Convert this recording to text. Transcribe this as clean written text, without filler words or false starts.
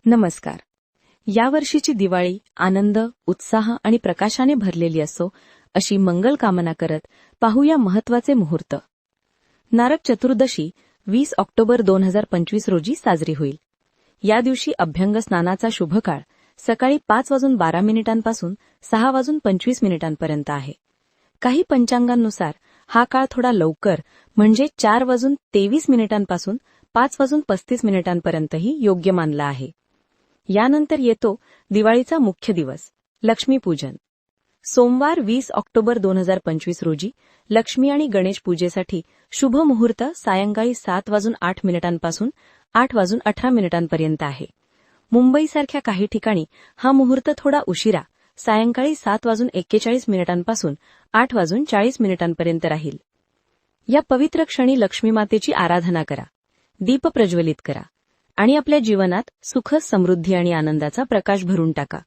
नमस्कार. यावर्षीची दिवाळी आनंद, उत्साह आणि प्रकाशाने भरलेली असो अशी मंगल कामना करत पाहूया महत्त्वाचे मुहूर्त. नारक चतुर्दशी 20 ऑक्टोबर 2025 रोजी साजरी होईल. या दिवशी अभ्यंग स्नानाचा शुभ काळ सकाळी 5:12 पासून 6:25 आहे. काही पंचांगांनुसार हा काळ थोडा लवकर म्हणजे 4:23 पासून 5:35 पर्यंतही योग्य मानला आहे. यानंतर येतो दिवाळीचा मुख्य दिवस, लक्ष्मीपूजन. सोमवार 20 ऑक्टोबर 2025 रोजी लक्ष्मी आणि गणेश पूजेसाठी शुभ मुहूर्त सायंकाळी 7:08 पासून 8:18 पर्यंत आहे. मुंबईसारख्या काही ठिकाणी हा मुहूर्त थोडा उशिरा सायंकाळी 7:41 पासून 8:40 पर्यंत राहील. या पवित्र क्षणी लक्ष्मी मातेची आराधना करा, दीप प्रज्वलित करा आणि आपल्या जीवनात सुख, समृद्धी आणि आनंदाचा प्रकाश भरून टाका.